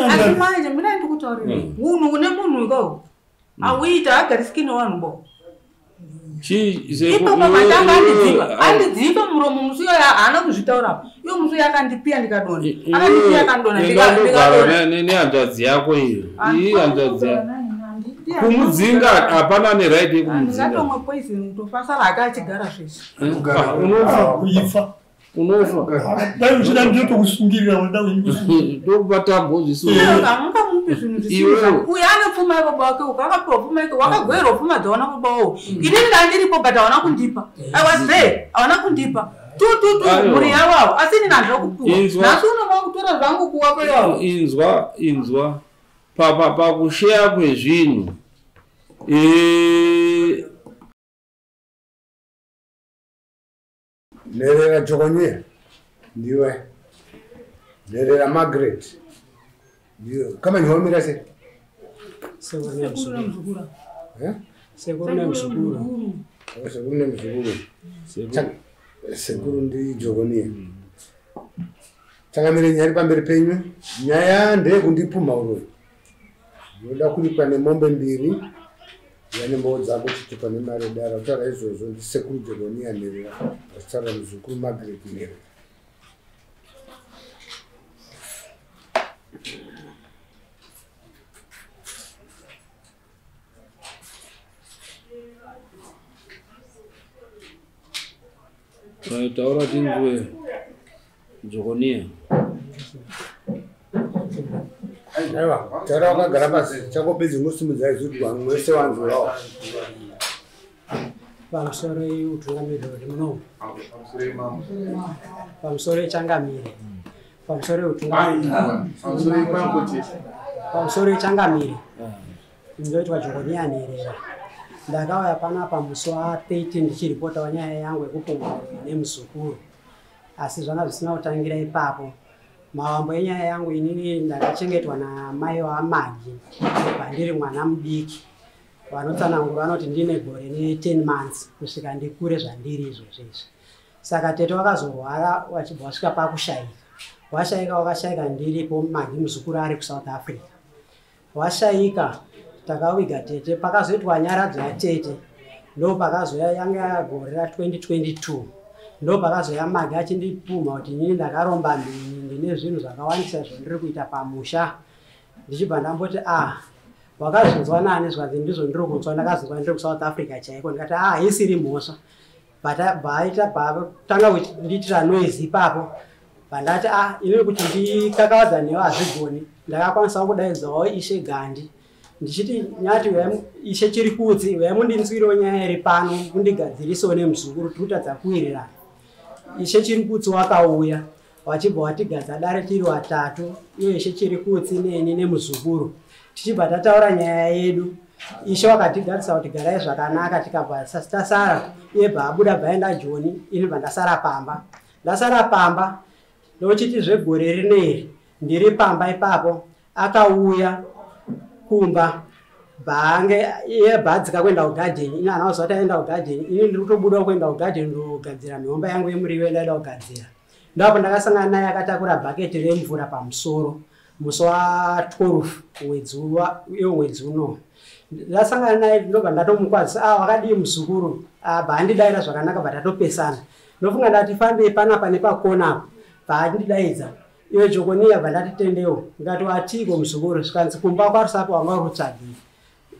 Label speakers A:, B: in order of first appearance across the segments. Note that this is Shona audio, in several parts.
A: Asi manje mina ndikutaurira. Munhu une munhu ko. Awita agariskini wanhu bo. Ipo matanga andidziva muromo musuyo haana kuzvitaura. Iyo musuyo yakandipia ndikadona. Akandipia kandona ndikadona.
B: Nene hanzvadzi yako iyo. Iyi hanzvadzi yako. Kumudzinga hapana neright yekumudzinga.
A: Ngatomwe poison tofasara akachigara zvese.
B: Unofa
C: kuifa.
B: Unofa.
C: Dai uchida ndito kusungirira wanda wenyu.
B: Ndokubata bozviso.
A: Amunga mupi zvinhu zvisizvo. Uya anopfuma baba wake ukakapfuma yake wakagwera pfuma dzaona baba wao. Ini ndandiripo but hawana kundipa. I was there. Hawana kundipa. Tu muri yavo asi ndinazvo kupuwa. Naso unova kutora zvangu kuwako yavo.
B: Inzwa. Pakushare kwezvinhu.
D: Nerera Jogonyea ndiwe Nerera Margaret ndiwe kama ni homira se
A: Segurune mzukuru
D: Seguru ndi Jogonyea Takamire nyari pamberi penyu nyaya ndeye kundipuma uroi Yoda kulipa nemombe mbiri yani mbodza kuti pane mari dara utara izvozvo ndisekuru Jogonyea Nerera asara mzukuru Margaret Nerera
B: taura tinzwe Jogonyea
D: aiwa taura wakagara pasi chakopedzi unosimudza izvi wese wanzwawo
E: pamusoro utungamiri muno pamusoro changamiri pamusoro utungamiri pamusoro changamiri ndoitwa Jogonyea Nerera ndakauya panapa musi wa13 ndichiripota wanyaya yangu yekupumwa nemuzukuru asi zvanga zvisina kutangira ipapo mawambo enyaya yangu inini ndakachengetwa namai waMagi pandiri mwana mudiki vanotsanangura vanoti ndine gore ne10 months kusvika ndikure zvandiri izvozvo saka tete wakazorwara wachibva wasvika pakushayika wakashayika ndiripo Magi muzukuru ari kuSouth Africa washayika takawiga tete pakazoitwa nyaradzo yatete ndo pakazoya yanga gore ra2022 ndo pakazoya Magi achindipuma kuti inini ndakaromba ndine zvinhu zvakawandisa zvandiri kuita pamusha ndichibva ndamboti wakazvinzwa nani zvazi ndizvo ndiri kunzwa ndakazvinzwa ndiri kuSouth Africa chaiko ndikati isiri mhosva tanga kuitira noise ipapo pandati inini kuti ndikakawadza newo hazvigoni ndakakwanisa kudaidzawo Ishe Gandhi ndichiti nyati Ishe Chirikudzi mundinzwirewo nyaya iri pano mundigadzirisewo nemuzukuru tikutadza kuwirirana Ishe Chirikudzi wakauya wachibva watigadza dare tiri watatu iyo Ishe Chirikudzi neni nemuzukuru tichibva tataura nyaya yedu Ishe wakatigadzisa kuti garai zvakanaka tikabva tasara iye baabuda bvaenda Joni ini vandasara pamba ndochiti zvegore rineri ndiri pamba ipapo akauya kumba bhange iye bhadzika kuenda kugadheni ini hana kuzoti aenda kugadheni ini ndiri kutobuda kuenda kugadheni ndogadzira mihomba yangu yemuriwo ndaida kugadzira ndapo ndakasangana naye akatakura bhaketi remvura pamusoro musi wa12 mwedzi uno ndasangana naye ndobva ndatomukwazisa wakadii muzukuru bhandidaira zvakanaka bhatatopesana ndofunga ndati fambei panapa nepakona bhandidaidza iwe Jogonyea bhandatitendewo ndikati watiko muzukuru zvikanzi kumba kwarusapo wanga rutsvagei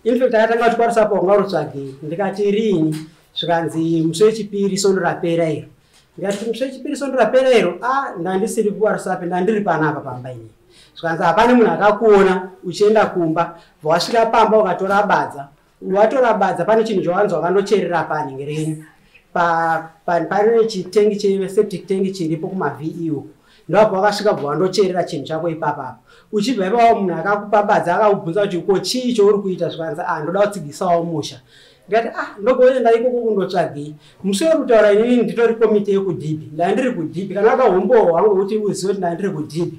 E: infact akatanga kuti kwarusapo wanga rutsvagei ndikati rini zvikanzi musi wechipiri sondo rapera iro ndikati musi wechipiri sondo rapera iro ndandisiri kwarusapo ndandiri panapa pamba ini zvikanzi hapane munhu akakuona uchienda kumba wasvika pamba ukatora badza watora badza pane chinhu chawanzi wakandocherera panhenge renyu pane chitengi cheseptic tank chiripo kumaVE ndopo wakasvika bva wandocherera chinhu chako ipapapo uchibva ipapo munhu akakupa badza akakubvunza kuti ko chii chouri kuita zvikanzi ndoda kutsigisawo musha ndikati ndogoenda ikoko kundotsvagei musi werutaura inini nditori komite yekudhipi ndandiri kudhipi kana akahombowo wangu kuti uzive kuti ndandiri kudhipi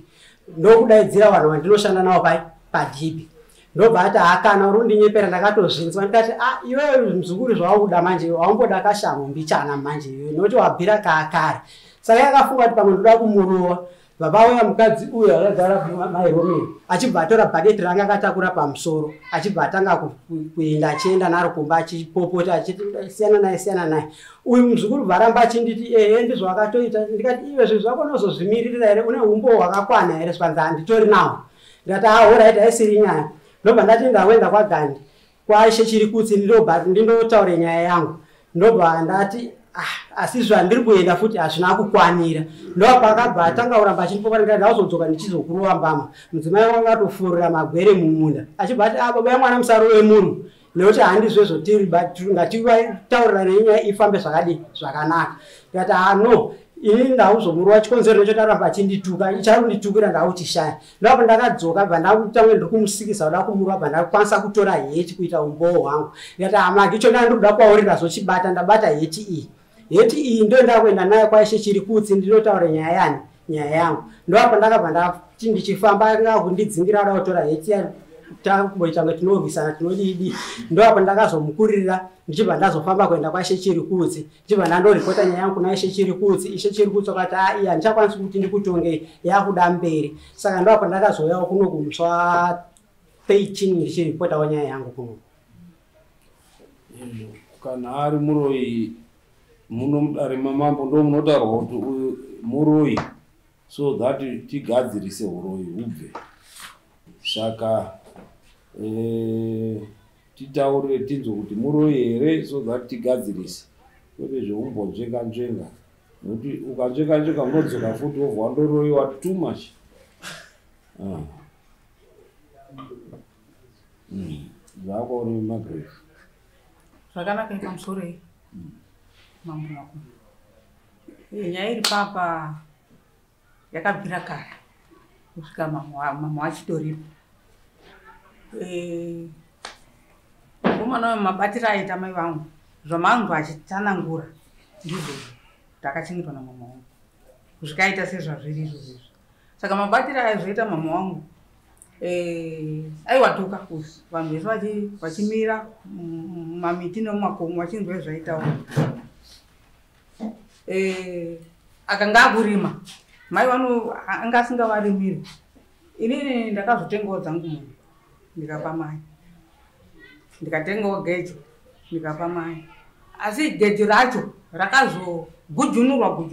E: ndokudaidzira vanhu vandinoshanda navo padhipi ndobva ati akana uri kundinyepera ndakatozvinzwa ndikati iwewe muzukuru zvaukuda manje waumboda kashango mbichana manje iwe nokuti wabvira kaakare saka yakafunga kuti pamwe ndoda kumurova baba uya mukadzi uyu akagara mairomiro achibva atora bhaketi ranga akatakura pamusoro achibva atanga kuenda achienda naro kumba achipopota achisiyana naye uyu muzukuru bvaramba achinditi ndizvo akatoita ndikati iwe zvinhu zvako unozozvimiririra here une umbo hwakakwana here svanza handitori nawo ndikati ahoraiti aisiri nyaya ndobva ndati ndawenda kwaGandhi kwaishe Chirikutsi ndindotaure nyaya yangu ndobva ndati asi zvandiri kuenda futi hazvina kukwanira ndopakabva atanga kuramba achindipopota ndauzodzoka ndichizokuruwa mbama mudzimai wangu atofurira magwere mumunda achibva ati baba yamwana musaro wemunhu nekuti handizvezvo tiri ngativataurira nenyaya ifambe zvakanaka ndikati no ini ndauzomuruwa chikonzero necho taramba achindituka icharunditukira ndauti shaya ndopa ndakadzoka bva ndakutanga ndiri kumusikisa kuda kumuruwa bva ndakwanisa kutora heti kuita umbowo hwangu ndikati amagi icho ndanga ndoda kwauri ndazochibata ndabata heti iyi ndo ndakuenda nayo kwaishe Chirikutsi ndinotaura nyaya yangu ndoapa ndakabva ndati ndichifamba anga kundidzingira ada kutora heti takumboita kunge tinorwisana tinodidi ndoapa ndakazomukurira ndichibva ndazofamba kuenda kwaishe Chirikutsi ndichibva ndandoripota nyaya yangu kuna ishe Chirikutsi ishe Chirikutsi akati iya handichakwanisi kuti ndikutonge yakuda mberi saka ndoapa ndakazouyawo kuno kumuswa 13 ndichiripotawo nyaya yangu kuno
B: kana ari muroyi muno mudare mamambo ndo munotarwa kuti uyu muroyi so that tigadzirise uroyi ubve saka titaurire tinzwe kuti muroyi here so that tigadzirise kwete zveumbonzvenga nokuti ukanzvenga unodzoka futi wobva wandoroyiwa too much zvakwauri Margaret
A: zvakanaka ipamusoro iyi mambo wako nyaya iri papa yakabvira kare kusvika mama wachitoripo ngomwana wemabatiro aita mai vangu zvamangu achitsanangura ndizvo takachengetwa namama wangu kuzvikaita sezvazviri izvozvo saka mabatiro aizoita mama wangu aiwatoka kusi vanhu vese vachimira mamiti nemumakomo vachinzwa zvaitawo akanga akurima mai vano anga asingavarimiri inini ndakazotengawo dzangu munhu ndikapa mai ndikatengawo gejo ndikapa mai asi gejo racho rakazogujunurwa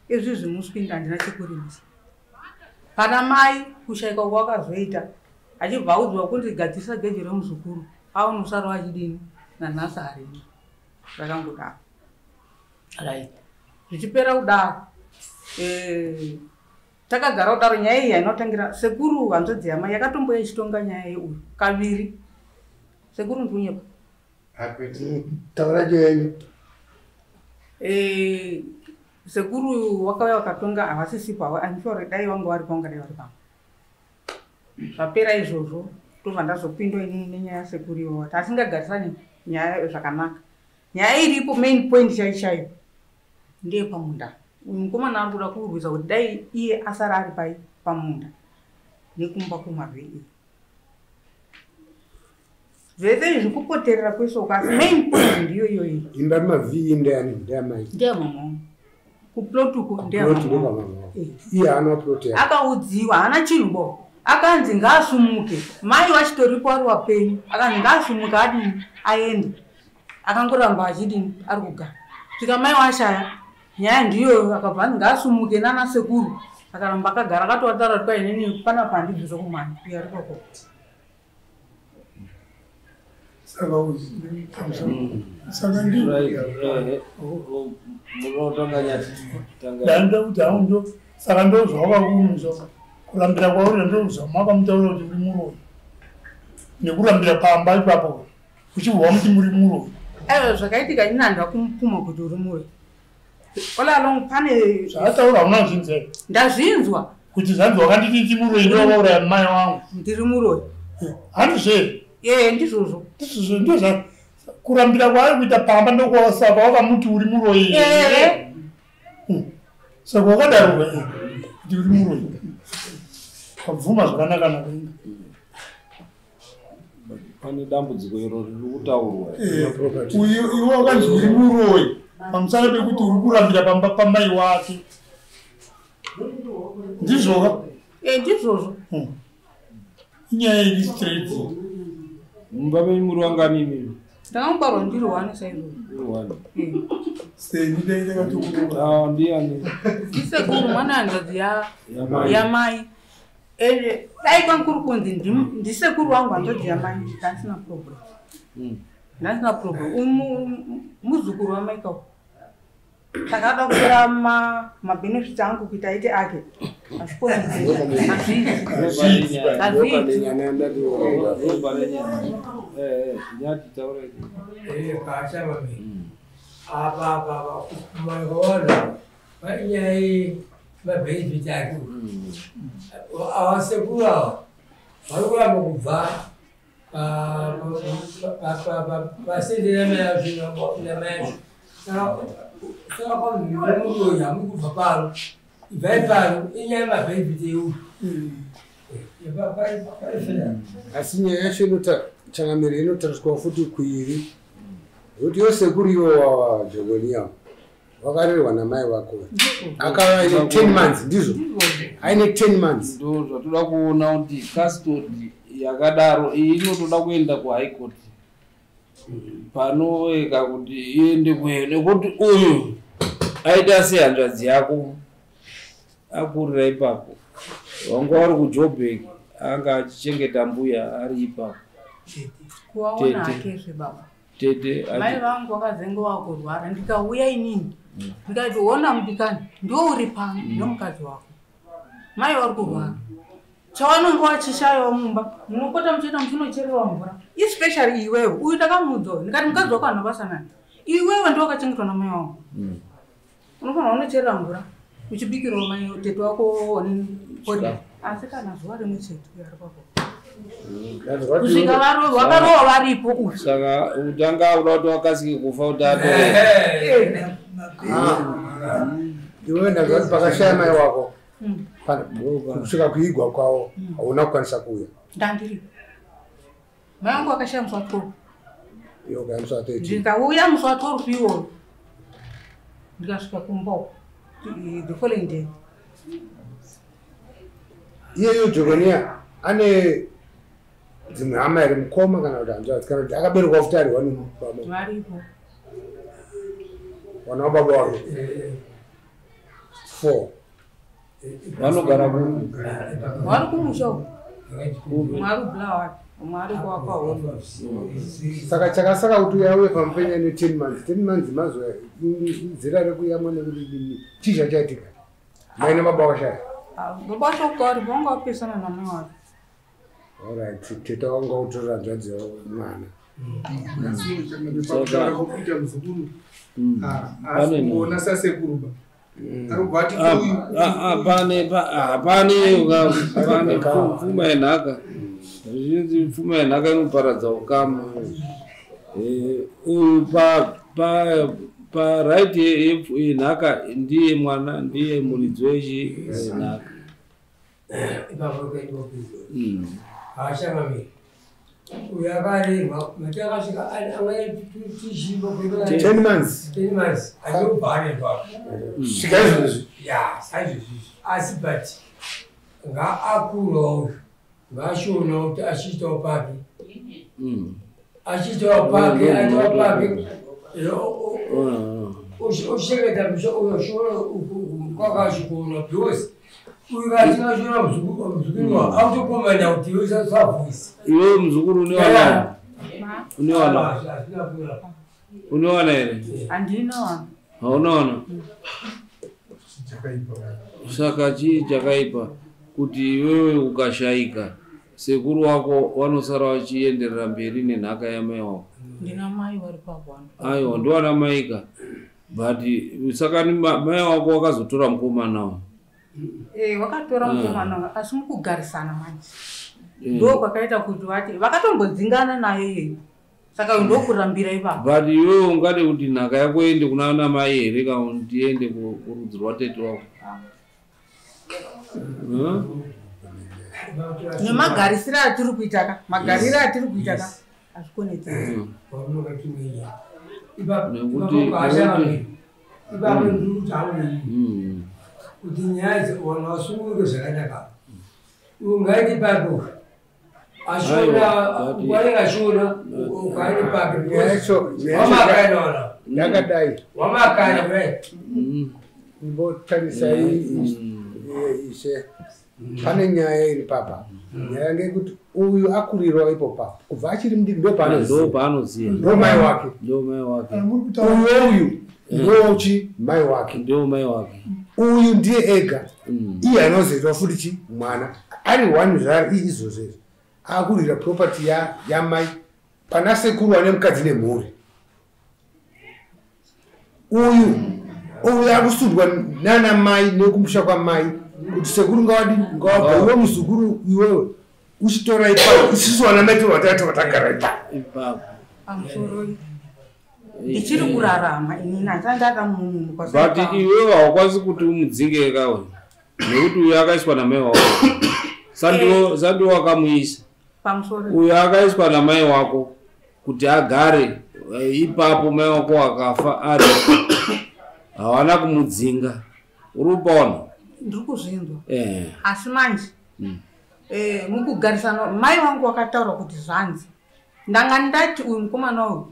A: izvi zvimuswinda handina chekurimisa pana mai kushaika kwakazoita achibva audzwa kuti gadzirisa gejo remuzukuru aunosara wachidini nanhasi harini zvakangodaro right zvichipera kudaro takagara kudaro nyaya iyi inotangira sekuru hanzodzi yamai yakatomboya ichitonga nyaya yeuyu kaviri sekuru ndiunyepa
D: taura jenyu
A: sekuru wakauya wakatonga havasisipawo amsure dai wangu vari panga dai vari panga zvapera izvozvo tobva ndazopindwa inini nenyaya yasekuru iwowa tasingagarisani nyaya zvakanaka nyaya iripo main point chaichayo ndeyepamunda uyu mukomana ari kuda kurwisa kuti dai iye asara ari pai pamunda nekumba kumavhi iyi zvese izvi kupoterera kwesoka asi main point ndiyo iyoyi
D: imba mavhi ndeyani ndeyamai
A: ndeyamama wangu kuplotuko ndeyamama
D: iye haana ploti
A: akaudziwa haana chinhu akanzi ngaasumuke mai wachitoripo ari wapenyu akanzi ngaasumuke adini aende akangoramba achidini ari kugara svika mai washaya nyaya ndiyo akabva anzi ngaasumuke nana sekuru akaramba akagara akatovatara kuti kwainini pana pandibvi zokumhanya iyo ari kwako
C: saka ndanda kuti haundo saka ndo zvawakakuumizva kurambira kwauri ndo zvamukamutaura kuti muri muroyi nekurambira pamba ipapo uchibva muti muri muroyi
A: zvakaitika ini handwa kumupfuma kuti uri muroyi olalo pane
C: zvataura unazvinzwa
A: ndazvinzwa
C: kuti zvanzi wakanditi muroyi ndovakauraya mai wangu
A: ndiri muroyi
C: handizve
A: ndizvozvo
C: ndo kurambira kwaari kuita pamba ndokwasaka wakamuti uri muroyi saka wakadaro kuti uri muroyi kabvuma zvakanaka nakuinga
B: pane dambudziko iro riri kutaurwa
C: iwe wakanzi uri muroyi pamusana pekuti uri kurambira pamba pamai wake ndizvoka
A: ndizvozvo
C: inyaya iri straight
B: mumba menyu muri wangani mimi
A: ndakambarwa ndiri 1 saizvozvo
C: senidaitakatukuruka
B: ndiani
A: ndisekuru mwana hanzvadzi yamai ende dai kwankuri kunzi ndisekuru wangu hanzvadzi yamai ndasina problem muzukuru wamaikao takada kupera mabenefits angu kuita aite ake
D: asi nyaya yacho changamiro inotariswa futi kuiri kuti yosekuru iwo wajogonia wakarerwa namai vako akava aine 10 months ndizvo aine 10 months
B: ndo zvatoda kuona kuti custody yakadaro iyi inotoda kuenda kuhigh court panoeka kuti iende kuyo nekuti uyu aita sehanzvadzi yako akurira ipapo wanga wari kuJoburg anga achichengeta mbuya ari ipapo
A: kuwaona hakezve baba
B: tete
A: mai vangu vakazenga wakurwara ndikauya inini ndikati ona mudikani ndiwo uri pano nomukadzi wako mai vari kurwara chavanonge vachishayawo mumba munopota muchienda muchinochererwa mvura especially iwewe uyu takamuudzawo ndikati mukadzi wako anobasa nani iwewe ndiwo wakachengetwa namai wangu unofanira unocherera mvura uchibikirawo mai tete wako onini pori asi kana zuva rimwe chete yari pako kusvika vakarowa varipo uyu
B: saka utanga uda kuti wakasike kufa kuti atoe
D: iwe ndazvati pakashaya mai wako kusvika kuigwa kwavo hauna kukwanisa kuuya
A: ndandiripo mai wangu akashaya musi watoro
D: iyo kaya musi watoro
A: ndikauya musi watoro kuiwoyo ndikasvika kumbao the following day
D: iyeyo Jogonia ane dzimwe hama iri mukoma kana kuti hanzvadzi kana kuti akaberekwa futi ari wani
A: varipo
D: wana wababa wake 4
B: vanogara
A: vari kumusha mwari bulawa mwari kwakwaona
D: saka chakasaka kuti uyauye pamupenya ne 10 months 10 months mazuva zera rekuyamwa nekuti chizha chaitika maine baba washaya
A: baba shokari vanga wapesana namai wake
D: alright teta wanga utora hanzvadzi mwana
F: asikuona sasekuruba
B: pane pfuma yenhaka zvizhinji pfuma yenhaka inoparadza ukama uyu paright yenhaka ndiye mwana ndiye muridzi wezhi yenhaka
G: uyakarerwa matakasvika tishiva
D: 10 months
G: ayobharerwa
D: svika izvozvi
G: saizvozvizvi asi but ngaakurawo ngaashona kuti achiitawo pake achiitawo pake aitawo pake ushengeta uyoshona kwakashikona because uyikatingashona muzukuru autokomanda kuti iwesasavhuisi
B: iwe muzukuru unewana unewana here
A: handinawana
B: haunawana saka chii chakaipa kuti iwewe ukashayika sekuru wako vanosara vachienderera mberi nenhaka yamai wako
A: ndina mai vari pavana
B: aiwa ndowana maika but saka mai wako wakazotora mukomanawo
A: vakatora mukomana asi mukugarisana manje ndo kwakaita kuti vati vakatombodzinga nayo iyeyo saka ndokurambira ipapo
B: but iwewe ungade kuti nhaka yako ende kuna ana mai here kana kuti iende kurudzi rwatete wako
A: nemagarisiro atiri kuitaka magariro atiri kuitaka azvikonetei
G: kuti nyaya wanasunguruka zvakanaka ungaiti pako ashona wanenge ashona ukaende pake wamakainaona
D: yakadai
G: wamakaina right
D: imbotarisa ishe pane nyaya iri papa nyaya ngekuti uyu akurirwa ipopa kubva achiri mudiki
B: ndopaanoziva
D: ndo mai wake uyu ndochi mai wake
B: ndio mai wake
D: uyu ndiye ega iye anozoitwa futi chi mwana ari one zvari izvozvezvo akurira property yamai pana sekuru ane mukadzi nemhuri uyu akusundwa nana mai nekumusha kwamai kuti sekuru ngawabva iwe muzukuru iwewe uchitora ipapo isusu vana maiti vatagara
B: ipapo
A: pamusoro ndichiri kurarama inini handandada munhu
B: but iwewe haukwanisi kuti umudzinge kawe nekuti uyu akaiswa namai wako sandiwo wakamuisa uyu akaiswa namai wako kuti agare ipapo mai wako akafa ari hawana kumudzinga uri kupaona
A: ndiri kuzvinzwa asi manje mukugarisana mai wangu wakataura kuti zvanzi ndanga ndati uyu mukomana uyu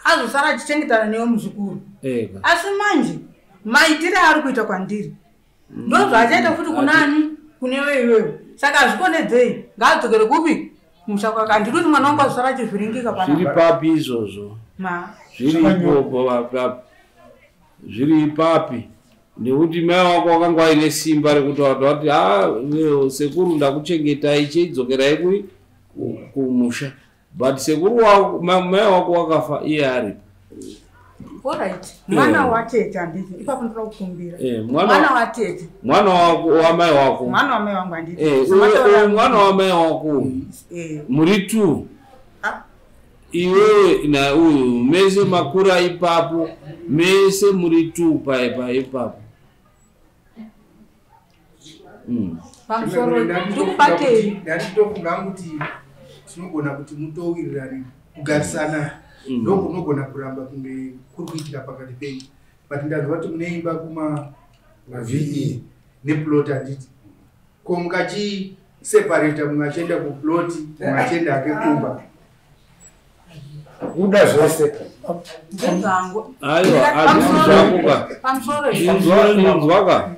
A: azosara achichengetana newe muzukuru asi manje maitire ari kuita kwandiri ndo zvachaita futi kunani kunewe iwewe saka hazvikonedzei ngaadzokere kupi musha kwake handiri kuti mwana wangu azosara achivhiringika
B: zviri papi izvozvo zviri ipapi nekuti mai wako wakanga aine simba rekuti wati sekuru ndakuchengetai cheidzokerai kumusha but sekuru mai wako wakafa iye aripo
A: alright mwana watete handiti ipapo ndinoda kukumbira mwana watete
B: mwana wamai wako
A: mwana wamai wangu handiti
B: mwana wamai wako muri 2 iwewe nauyu mese makura ipapo mese muri 2 ipapo
A: pamusoro ndikubatei
F: ndatitofunga kuti tinogona kuti mutowirirani kugarisana ndokunogona kuramba kunge kuri kuitira pakati penyu but ndazva kuti mune imba kumavhe neplot handiti ko mukachiseparata mumwe achienda kuploti mumwe achienda ake kumba
D: kuda zvose
B: inzwaka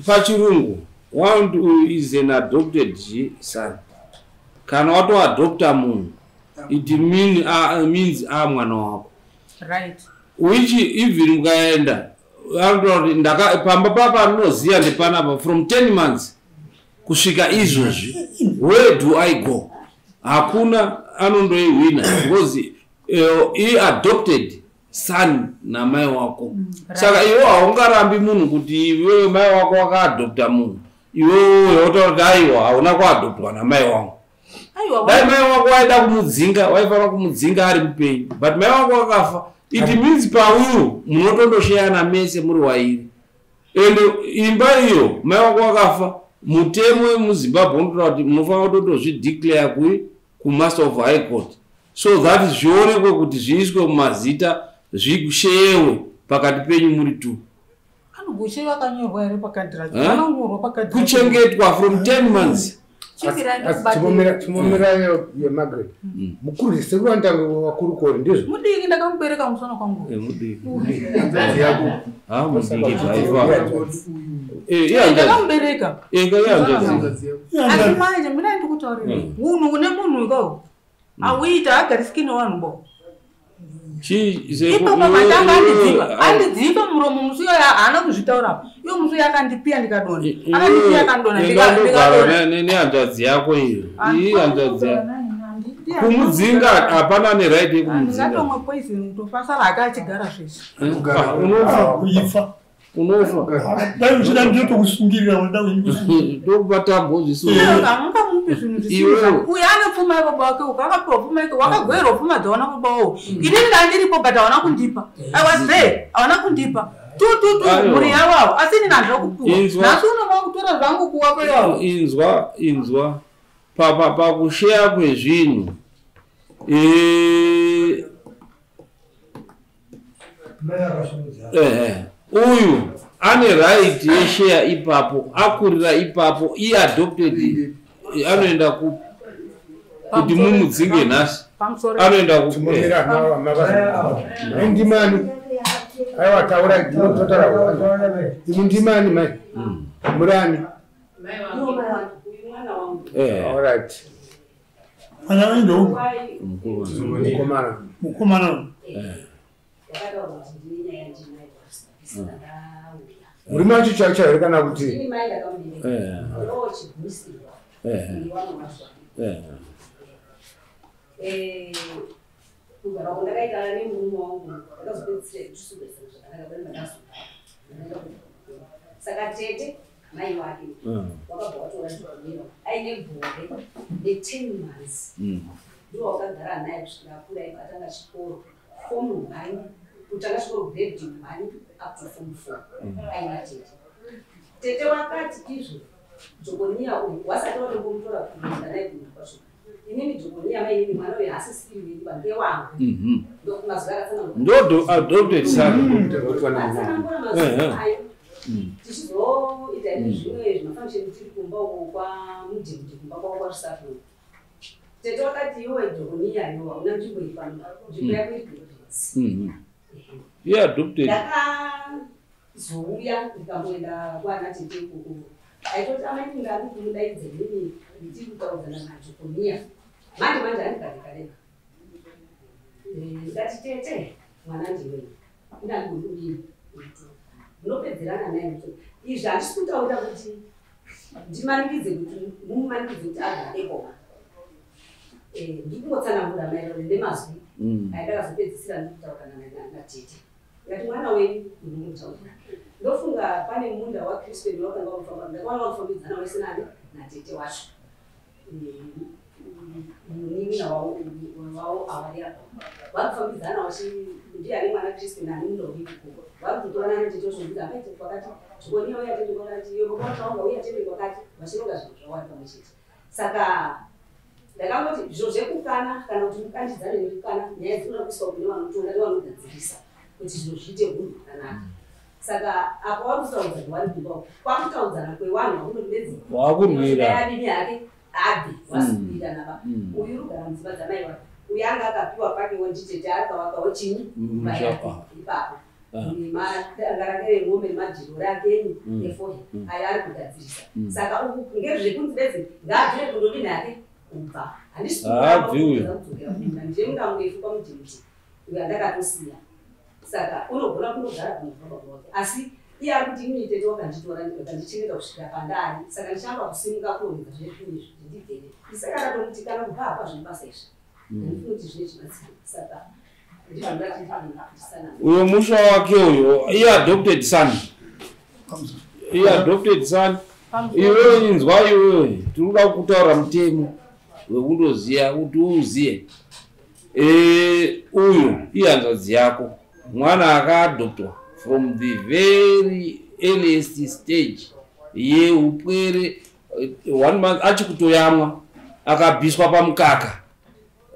B: pachirungu one is an adopted son kana watoadopta munhu it means mwana wako
A: right
B: which even mukaenda pamba papa ndinoziva ndepanapa from 10 months kusvika izvozvi where do I go hakuna anondoihwina because he adopted son namai wako saka iwe haungarambi munhu kuti iwewe mai wako wakaadopta munhu iwewe wotaura kuti aiwa hauna kuadoptwa namai wangu dai mai wako waida kumudzinga waifanira kumudzinga ari mupenyu but mai wako wakafa it means pauyu munotondoshayana mese muri wairi ende imba iyo mai wako wakafa mutemo wemuzimbabwe unotaura kuti munofanira kutotozvideclare kumaster of high court so that zvionekwe kuti zviiswe mumazita zvisheyewe pakati penyu muri 2 kuchengetwa from 10 months
D: chimomerayo yemargaret mukuru sekuru antange wakurukori ndizvo
A: mudiki ndakamubereka musana kwangu ndakamubereka asi manje mina ndikutaurire unhu une munhu ikao awuita agarisikini wanhu bo ipapo matanga andidzipa muromo musi iyoyo haana kuzvitaurapo iyo musi yakandipiya ndikadona akandipiya akandona
B: nehanzvadzi yako iyo ii hanzvadzi yako kumudzinga hapana neraiti yekumudzingatomwe
A: poison tofasara haka achigara zvese
C: kuifa
B: unofa
C: dai uchida ndinotokusungirira unoda
B: ndokubatambo
A: zvisungamungamupi zvinhu zvisizvo uyo ane pfuma yababa wake ukakapiwa pfuma yake wakagoyerwa pfuma dzawana baba wawo inini ndandiripo but hawana kundipa I was there hawana kundipa mhuri yavavo asi inini handira kupiwa nhasi unova kutora zvangu kuwako yavo
B: inzwa pakusheya kwezvinhu uyu ane right yeshare ipapo, akurira ipapo, adopted, anoenda kuti mumudzinge nhasi, anoenda
D: ndimani aiwa taura ndinototara ndimani mai murani alright
C: ana ndo mukomana
D: muri macho chacho kana kuti
H: saka tete mai wake wakabva watora chikomiro aine gore ne10 months ndiwo wakagara naye kusvika akura atanga chikoro form 1 kutanga chikoro grade 1 up to form 4 aina tete wakati izvo Jogonia uyu wasati watombomutora kuenda naye kumakwasho inini Jogonia mai ini mwana uyu asisiri bange wangu ndokumazwara sana
B: ndo adopted son
H: tichizoita zvimwe zvimafamisheni tiri kumba uko kwamudhimudhi kumba kwako kwarisatu tete wakati iwe Jogonia iwo hauna nzvimbo ipano nzvimbo yako iri
B: adopted
H: ndakazouya ndikamboenda kwana tete ikoko aitoti amai ngari kumudaidze nini ndiri kutaudzana naJogonia manje andikareka ndati tete mwana ndiwe ndangudini ndinopedzerana naye kuti izvi handisi kutaura kuti ndimanikidze kuti mumumanikidze kuti agadekoma ndikungotsanangura maererano nemazwi aindakazopedzisira ndikutaurana natete ngati mwana wenyu ndinongutaurira ndofunga pane munda waKristu wakanga wakufamba ndakaona wakufambidzana wese nani natete wacho munini wawo avari apa wakufambidzana wachi ndiani mwana Kristu nani mundovi wakutorana netete wazvomudza akaite kwakati Jogonia uya tete kwakati yokwataunga uya tete kwakati vachironga zvinhu zvawari pamwe chete saka ndakangoti zviro zvekukana kana kuti mukandidzane nekukana nyaya dzinoda kuiswa kune vanotonga nevanogadzirisa kuti zviro zviite hunhu hwakanaka saka apa warikutaudza ndiwari kumba kwakutaudzana kwewanhu hakunodedzi wakurwiraadini yake abve wasikuita naba uyu rugara mudzimba dzamai wake uyu anga akapiwa pake wanditete akawakawo chinyi ipapo madangarake remombe nemajiro rake efohe aya ari kugadzirisa saka uku ngezvekunzibedze ngaabvire kundodini yake kubva handisindiemundamungefuka mudhimudhi uyu andakatosiya saka unogona kundogara kumubaba wake asi iye ari kuti inini tete wakanditora wakandichengeta kusvikira pandari saka ndichamba kusimuka kuoneka zvekunye zvindigere isakadatomiti kana kubva apa zvinobasa izvi handifuni kuti zvine chibatsira saka
B: uyo musha wake uyo adopted son iwe inzwa iwe tinoda kutaura mutemo wekundoziya kuti uziye uyo ihanzvadzi yako mwana akaadoptwa from the very earliest stage yeupwere 1 month achikutoyamwa akabviswa pamukaka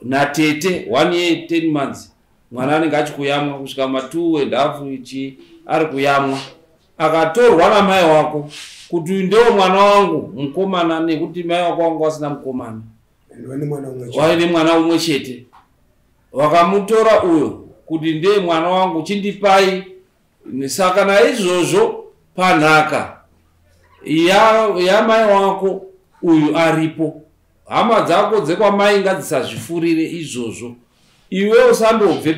B: natete 1 year 10 months mwana anenge achikuyamwa kusvika 2.5 ichi ari kuyamwa akatorwa namai wako kuti ndewo mwana wangu mukomana nekuti mai wako wangu wasina mukomana waine mwana umwe chete wakamutora uyo kuti ndeye mwana wangu chindipai saka naizvozvo panhaka yamai wako uyu aripo hama dzako dzekwamai ngadzisazvifurire izvozvo iwe usandobve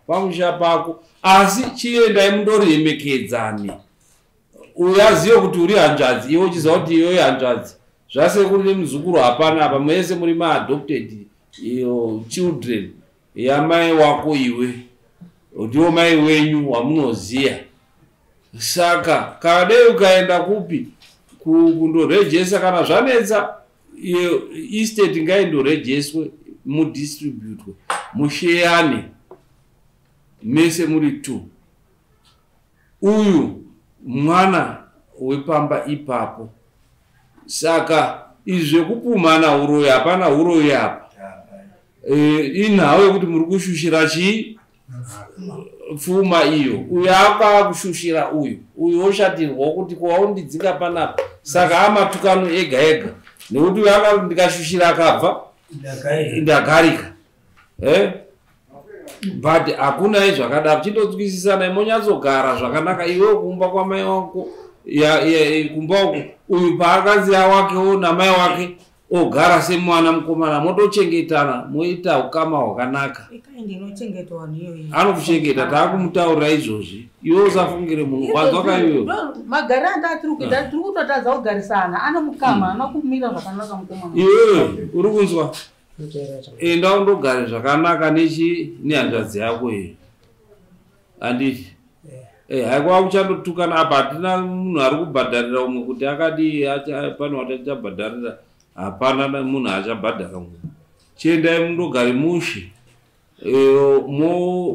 B: pamusha pako asi chiendai mundoremekedzane uyazive kuti uri hanzvadzi iwe uchiziva kuti iwe hanzvadzi zvasekuri nemuzukuru hapana apa mese muri maadopted children yamai wako iwe ndiwo mai wenyu wamunoziya saka kadei ukaenda kupi kundorejesa kana zvanetsa estate ngaindorejeswe mudistributwe musheyane mese muri 2 uyu mwana wepamba ipapo saka izvi zvekupumhana uroyi hapana uroyi apa inhau yekuti muri kushushira chii pfuma iyo uyu akakushushira uyu oshatirwa kuti kwaundidzinga panapa saka amatukano ega ega nekuti uyu ndikashushira akabva ndagarika but hakuna izvakadaro chindotwisisana monyatsogara zvakanaka iwe kumba kwamai wako kumba uku uyu paakaziya wakewo namai wake ogara semwana mukomana motochengetana moita ukama hwakanaka anokuchengeta taakumutaurira izvozvi iwe usafungire munhu kwanzwaka iweyo
A: magara andatiri kuita tiri kutotadza kugarisana anomukama anokumira zvakanaka mukomana
B: iwewe uri kunzwa enda undogare zvakanaka nehanzvadzi yako iyo handiti haikuva kuchandotukana apa hatina munhu ari kubhadharira umwe kuti akadi pano watachabhadharira hapana munhu achabhadhara umwe chiendai mundogare mushe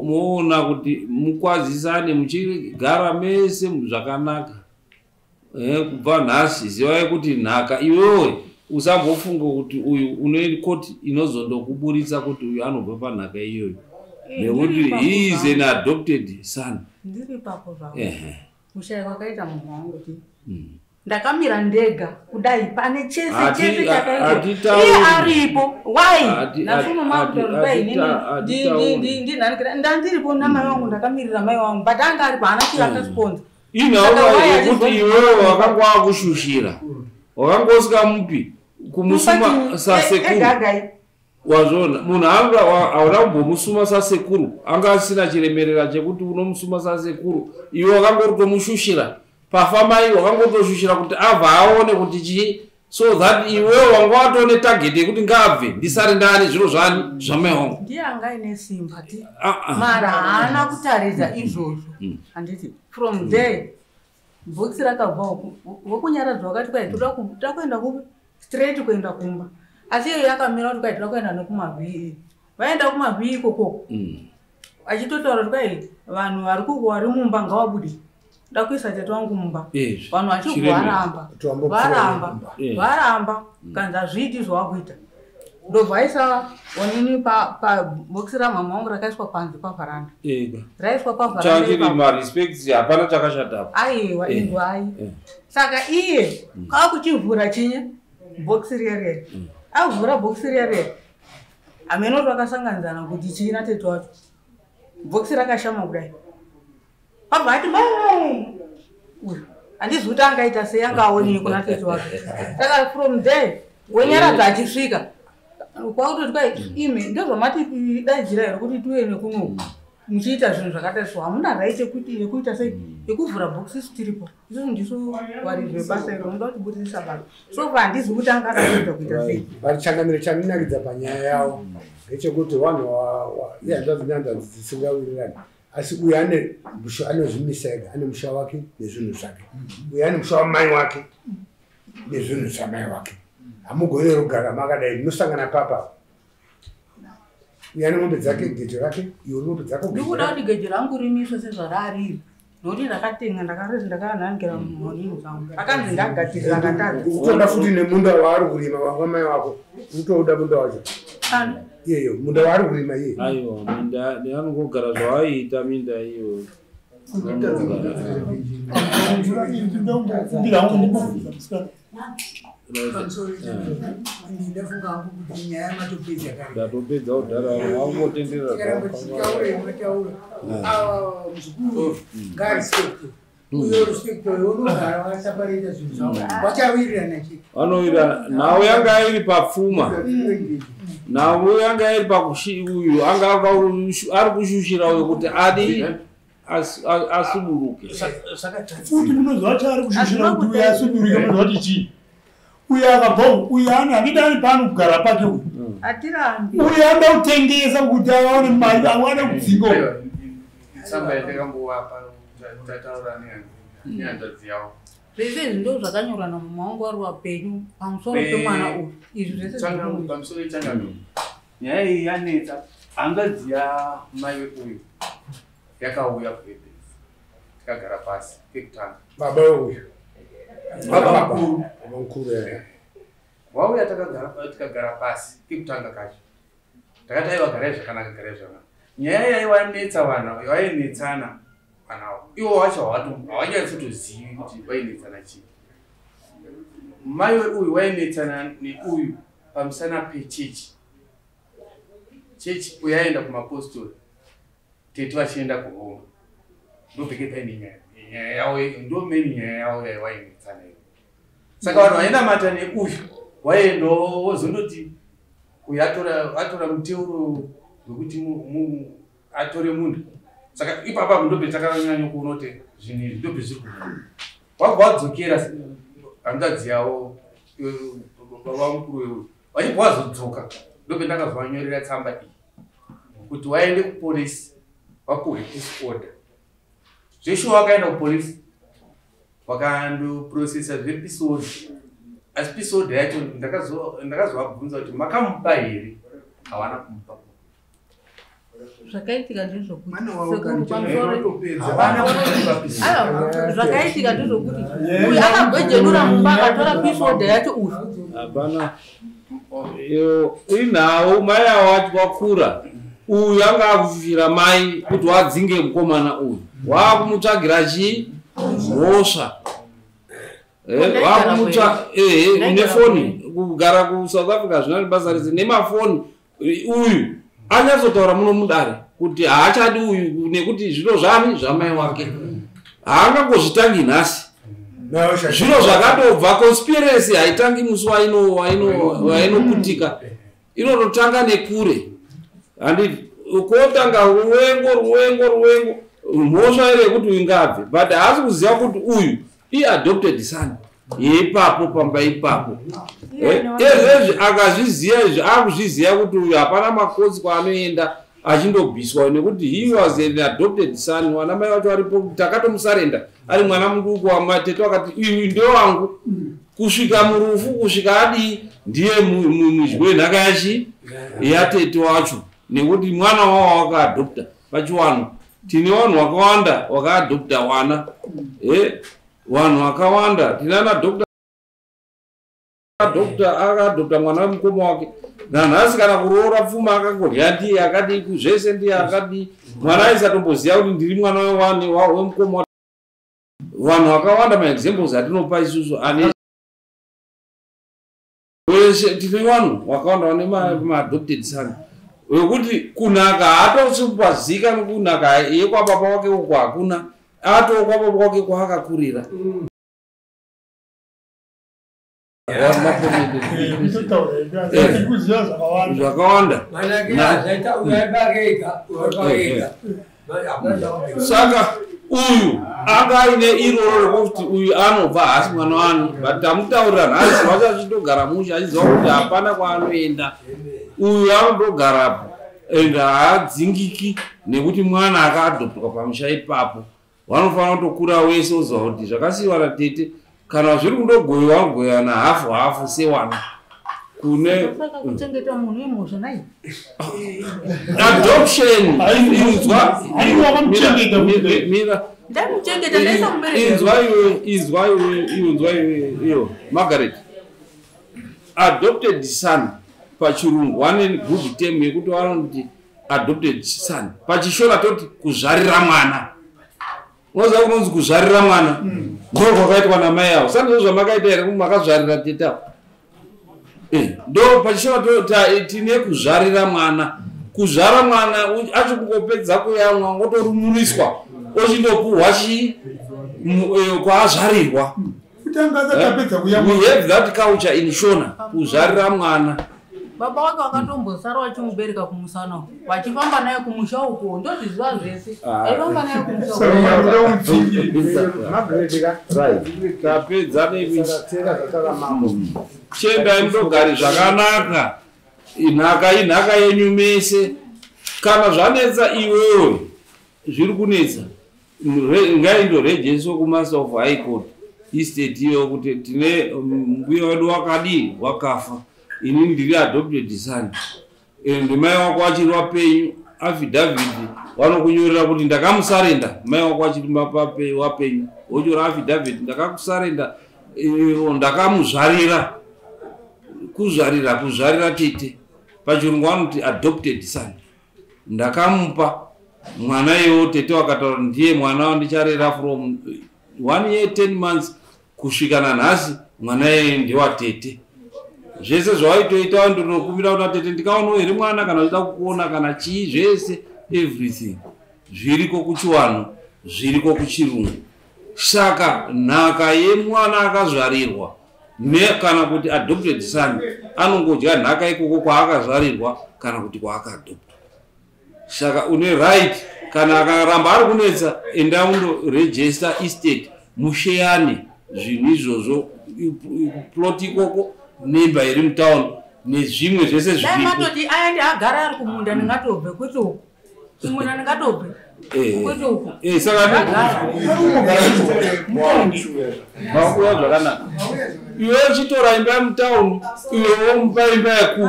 B: moona kuti mukwazisane muchigara mese zvakanaka kubva nhasi zivai kuti nhaka iwewe usambofunga kuti uyu une koti inozondokuburitsa kuti uyu anobva panhaka iyoyo nekuti he is an adopted son.
A: Ndiri papo zvavo mushaya wakaita munhu wangu kuti ndakamira ndega kudai pane chese chakaita iye aripo wai nafuno makudai ndandiripo namai wangu ndakamirira mai wangu but anga aripo hana chiro akasponza
B: inaona yekuti iwewe wakanga wakushushira wakangosika mupi kumusuma sasekuru wazvona munhu anga hauna kumbomusuma sasekuru anga asina chiremerera chekuti unomusuma sasekuru iwe wakangoritomushushira pafamai wakangotoshushira kuti abva aone kuti chii so that iwewe wanga watone target yekuti ngabve ndisari ndani zviro zvani zvamai wangu
A: ndiye anga ine simba ti mara haana kutaridza izvozvo handiti from there bhokisi rakabva wokunyaradzwa wakati kwai toda kuenda kupi straight kuenda kumba asi iyo yakamira kuti kwai toda kuenda nekumavhii vaenda kumavhii ikoko achitotaura kuti kwai vanhu vari mumba ngavabude da kuisa tete wangu mumba vanhu varamba kanza zviti zvawakuita ndobvaisa onini pabhokisi ramama wangu rakaiswa panze pavharanda raiswa
B: pavharandachiri hapana chakashatapo
A: aiwa indwai saka iye kakuchivhura chinye bhokisi rierere avhura bhokisi rierere amenoti vakasanganidzana kuti china tete wacho bhokisi rakashama kudai pabva ati handizi kuti angaita sei angaonini kuna tete wake saka from there wenyaradza achisvika kwakutoti kwai ime ndozvamati daidzira here kuti tiuene kuno muchiita zvinhu zvakatariswa hamuna right yekuita sei yekuvhura bhokisi tiripo izvozvo ndiso warizve basa iro unoda kutiburisisa vanhu so handizi kuti angadaita kuita sei
D: pachangamiro chaninakidza panyaya yavo ngechekuti vanhu ihanzvadzinyanzvadzi dzisingawirirani asi uyu anozvimisa ega ane musha wake nezvinhu zvake uyu ane musha wamai wake nezvinhu zvamai wake hamugoni rugara makadai munosangana papa uyu ane mombe dzake gejo rake iwe mombe dzako
A: ndikuda kuti gejo rangu rimiswe sezvarariri nokuti ndakatenga ndakanangira munhu zangu akanzi ndagadzirira ngatadzi
D: utoda futi nemunda waari kurima wamai wako utoda munda wacho iyeyo munda waari kurima iye
B: aiwa minda neanongogara zvawaiita minda iyo ndatopedza kudhara wangotenderera vanowira nhau yanga iri papfuma nhau yanga iri uyu anga ari kushushira uyu kuti adi asuburuke
C: futi munozva ti ari kushushira kuti uyu asuburuke munozva ti chii uyu akabva uyu handidani pano kugara pake uyu uyu anda kutengesa kuti aone mari awane kudzingo
A: zvese ndo zvakanyorwa namama wangu vari vapenyu pamusoro pemwana uyu izvi zvese
I: pamusoro ichangamiro nyaya iyi yanetsa hanzvadzi yamai uyu yakauya kuebhesi tikagara pasi kekutanga
D: baba uyu baba mukuru
I: wauya tikagara pasi kekutanga kacho takati aiva garai zvakanaka garai zvakanaka nyaya yaiwanetsa vana vainetsana vanawo iwo wacho havanyatsitozivi kuti vainetsana chii. Mai uyu wainetsana neuyu pamusana pechechi. Chechi uyu aenda kumapostori, tete vachienda kuhoma. Ndobveke paine nyaya yavo, ndomeni nyaya yavo yaivainetsana iyo. Saka vanhu vainamata neuyu waendawo wozondoti uyu atora muteuro wekuti atore munhu. Saka ipapa ndobve takanyanya kuona kuti zvinhu izvi ndobve zviri kuhoma. Wabva wadzokera hanzvadzi yavo baba mukuru weyu vachibva vazodzoka ndobve ndakazovanyorera tsamba iyi kuti waende kupolisi vapuhwe peace order. Zveshuwa wakaenda kupolisi vakandoprocessa zvepeace order, asi peace order yacho ndakazovabvunza kuti makamupa here? Havana kumupa.
A: Zvakaitika ndezvokuti zvakaitika ndezvokuti uyu akagwejenura mumba akatora peace order yacho uyu.
B: Hapana, inawo mai avo wakura uyu anga akufira mai kuti wadzinge mukomana uyu wakumutsvagira chii mhosva. Wakumutsva nefoni kugara kuSouth Africa zvina basa rese nemafoni. Uyu anyatsotaura muno mudare kuti haachadi uyu nekuti zviro zvani zvamai wake haangangozvitangi nhasi. Zviro zvakatobva conspiracy haitangi musi wainoputika, inototanga nekure. Handiti ukotanga ruwengo mhosva ere yekuti uyu ngabve, but haasi kuziva kuti uyu adopted son yeipapo pamba ipapo. Ezvezvi akazviziva izvi akuzviziva kuti uyu hapana makosi kwaanoenda achindobviswa nekuti he was an adopted son. Wana mai vacho varipo takatomusarenda ari mwana muduku wamatete wakati uyu ndio wangu kusvika murufu kusvika adii ndiye muzvi wenhaka yachi yatete wacho, nekuti mwana wavo wakaadopta. Pachiwano tine vanhu vakawanda wakaadopta wana, vanhu vakawanda tinana dokta akadopta mwana wemukoma wake nanhasi kana kuroora pfuma akangodya ndiye akadii kuzvese ndiye akadii, mwana aisatomboziva kuti ndiri mwana wemukoma wake. Vanhu vakawanda maexamples atinopa isusu ane wese tine vanhu vakawanda vane maadopted son wekuti kunaka haatosipazika nekunaka yekwababa wake uko hakuna, atokwababa wake kwaakakurira. Zvakawanda saka uyu anga aine iroro rekuti uyu anobva hasi mwana wani, but tamutaurira nhasi vachachitogara musha achiziva kuti hapana kwaanoenda. Uyu anotogarapo and haadzingiki nekuti mwana akaadoptwa pamusha ipapo. Vanofanira kutokura wese uziva kuti zvakasiyiwa natete kana zviri kundogoyiwa goyiwa nahafu sewana kune adoption inzwa iwe Margaret. Adopted son pachirungu wane good term yekuti vanoti adopted son, pachishona toti kuzvarira mwana. Unoziva kunonzi kuzvarira mwana ndo kwakaitwa namai avo. Sandizvo zvamakaita here makazvarira tete avo? Ndo pachishona tine kuzvarira mwana. Kuzvara mwana achikungopedza kuyamwa ngotorumuriswa ochindopuhwa chii kwaazvarirwa. We have that culture in Shona, kuzvarira mwana.
A: Baba wake wakatombosara wachimubereka kumusana vachifamba naye kumusha uko ndozviziva zvese aifamba naye kumusha
B: tapedza chenda imdogari zvakanaka, inhaka yenyu mese. Kana zvanetsa iwewe zviri kunetsa ngaindorejeswa kumaster of high court estate iyo kuti tine mbuya wedu wakadii wakafa, ini ndiri adopted son and mai wako achiri wapenyu, affidavit vanokunyorera kuti ndakamusarenda. Mai wako achiri wapenyu wochora affidavit ndakakusarenda, ndakamuzvarira. Kuzvarira tete pachirungu vanoti adopted son. ndakamupa mwana iwo tete wakataura ndiye mwana wandicharera from 1 year 10 months kusvika nanhasi mwana iye ndewatete. Zvese zvawaitoita ndinokumbira kuti tete ndikaona here mwana kana uchida kukuona kana chii zvese everything zviriko kuchiwano zviriko kuchirungu. Saka nhaka yemwana akazvarirwa kana kuti adopted son anongodya nhaka ikoko kwaakazvarirwa kana kuti kwaakadopta. Saka une right kana akaramba ari kunetsa enda unoregister estate musheyane zvinhu izvozvo plot ikoko nemba iri mutown nezvimwe zvese zviripo.
A: Matoti aende agara ari kumunda ndingatobve kwete uko kumunda ndingatobve kwete uko
B: saka makuya zvakanaka iwe uchitora imba yemutown iwe womupa imba yekuko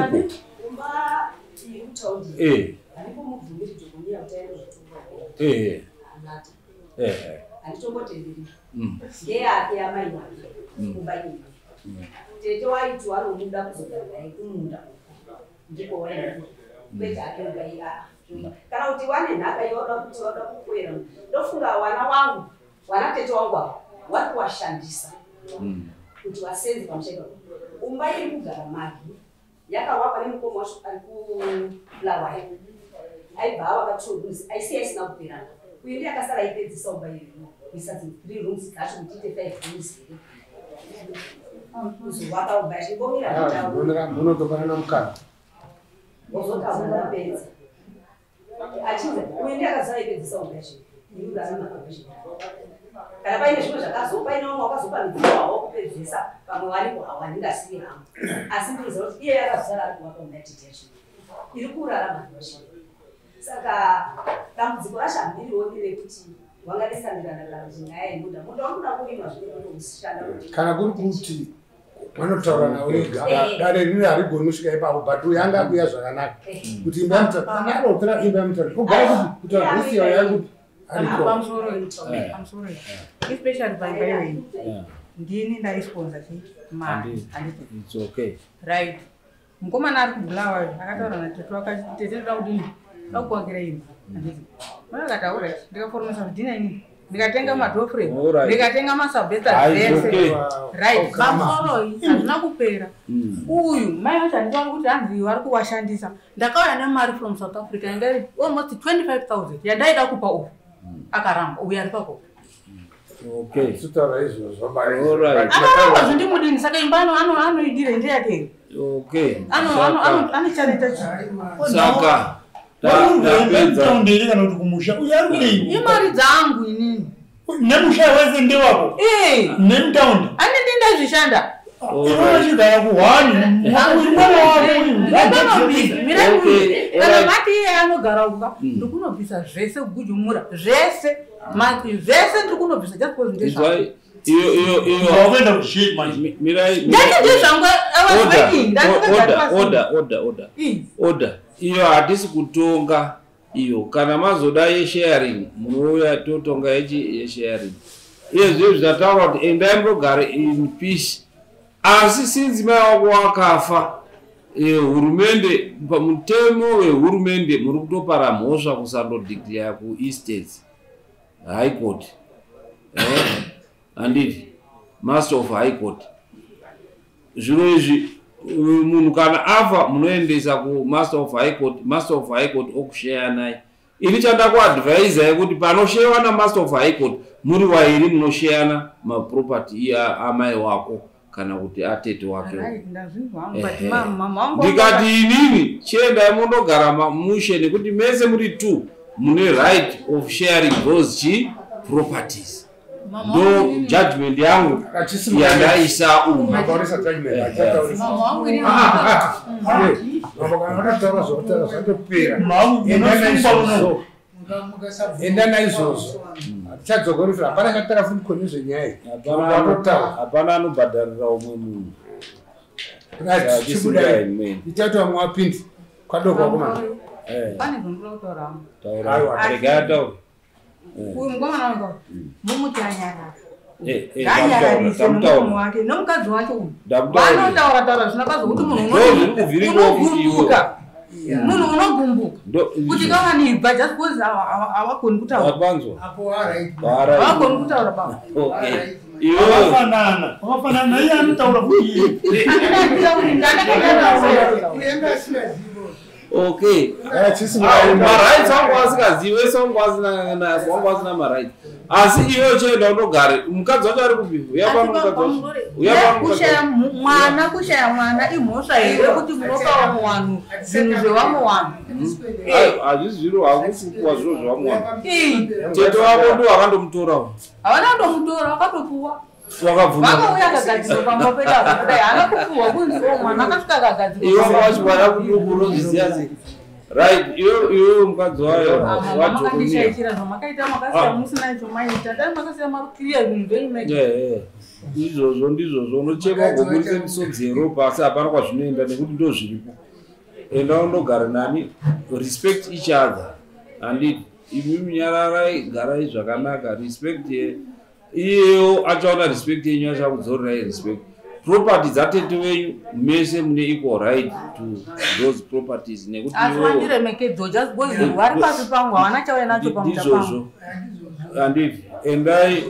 H: ngeyake amai wake kubaini tete waiti anomuda kuzogara kumunda ndiko waenda kwete ake ubaira kana kuti wane nhaka yoda kuti wada kukwera ndofunga wana wangu wana tete wangu wari kuwashandisa kuti wasenze pamusheka umba iri kugara magi yakawakwa nemukomo wacho ari kuflawa aibva avakatouzi aisiya isina kupera uye ndiye akasara aipedzisa umba iri kuisa 3 rooms dzacho kuti ite 5 rooms kuzovaka umba yachingomira
D: munotokana namukana
H: ozotaunapedza achinza uye ndiye akasara aipedzisa umba yacho iuraamakabashia kana paine zvimwe zvakazopa paine vamwe wakazopa midziwawo kupedzisa pamwe varipo hawandingasiyi hangu asi ndiriziva kuti iye yakazara ari kuvaka umba yatete yacho iri kurarama ndosha. Saka dambudziko racho handiriwo nerekuti wanganesandirana kana kuti nyaya yemuda muda wamuda kurima zvinotoshanda
D: kana kuri kuti vanotaura nawo ega dare riri harigoni kusvika ipapo but uyo anga akuya zvakanaka kuti imba yamutananotora imba yamutano kugara kuti adresiya yakuti
A: pamusoro especially paimbaiweni ndini ndaisponsa mari
B: it's okay
A: right mukomana ari kubulawa akataura natete wakatete toda kudini akuvakira imba akataura ndikaforomesa kuti ndina inini ndikatenga madofre ndikatenga masabhesta zvese right pamusoro hazvina kupera uyu mai vacho handitauri kuti hanzi vari kuwashandisa ndakauya nemari from South Africa yanga almost 25,000 yandaida kupa uyu akaramba uyu ari papo akataura zvindimudini saka imba anoidire ndeyake anochareta
B: saka
C: kana kuti kumusha uyo ari kudei
A: imari dzangu inini
C: nemusha wese ndewako nemutaundi
A: andidi ndazvishanda
C: ivochigara kuhwani
A: kana mati iye anogara uka ndikunobvisa zvese kugujumura zvese mati zvese ndikunobvisa just because ndezvangu
C: wakuenda kushit manje
B: order iyo hatisi kutonga iyo kana mazoda yesharing munouya totonga yesharing iyo zviro zvataura kuti endai mbogare in peace asi sinzi mai wako wakafa hurumende pamutemo wehurumende muri kutopara mhosva kusandodeclare kuestates high court handiti master of high court zviro izvi munhu kana afa munoendesa kumaster of high court okushaya naye. Ini chanda kuadvise kuti panoshewa namaster of high court muri wairi munoshayana maproperty ya amai wako kana kuti atete wake. Ndikati inini chienda munogara mushe nekuti mese muri 2 mune right of sharing those properties. No judgment yangu yandaisa
D: makoresa judgment enda naizvozvo tichadzogorofira hapana katara futi kone zvenyaya
B: hapana anobhadharira umwe munhu
D: ichati vamwe wapindi kwadokwakoma
A: pane zvondotaura
B: regataura
A: uyu mukomana wanga mumuti anyarara anyararise nomukomo wake nomukadzi wacho uyu vanotaura taura zvinakazokuti munhu unovhurika munhu unogumbuka kuti kavanibva just because havagoni kutaura havagoni kutaura baba
C: wakafanana iye anotaura kuti
B: okay marights wangu asikazivi wese wangu asina marights asi iwe uchienda unogare mukadzi wacho ari kupi
A: kushaya mwana imhosva here kuti munopawa muwanhu zvinhu zvevamwe vanhu
B: hazvisi zviro hakusukwa zviro zvevamwe vanhu tete wavo ndo wakandomutorawo
A: havana kundomutora wakatopuwa vakauya akagadzirwa pamba pedavo kudai haana kupuhwa kunziwo mwana akasvika akagadzirwa
B: iwe wachimwana kudukuro right iwe mukadzi wayo
A: makandishaikira zvamakaita makasiya musina chomaita dai makasiya marukiriya zvinhu zveimeke
B: izvozvo ndizvozvo unochema goburise misodzi yeropa asi hapana kwazvinoenda nekuti ndo zviripo enda undogara nani respect each other handiti imi munyararai garai zvakanaka respect iyeyo achaona respect yenyu achakudzorerai respect property dzatete wenyu mese mune equal right to those properties nekuti
A: asiwandiremekedzo just because vari pasi pangu havana chauya nacho
B: pamuizvozvo handiti endai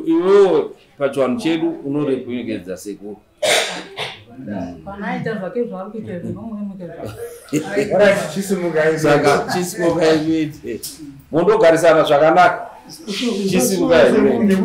B: iwewo pachivanhu chedu unoremekedza sekuru
A: panaita zvake zvaari kuita zvinomuremekedza
B: chisimukaimete mundogarisana zvakanaka chisimukaimete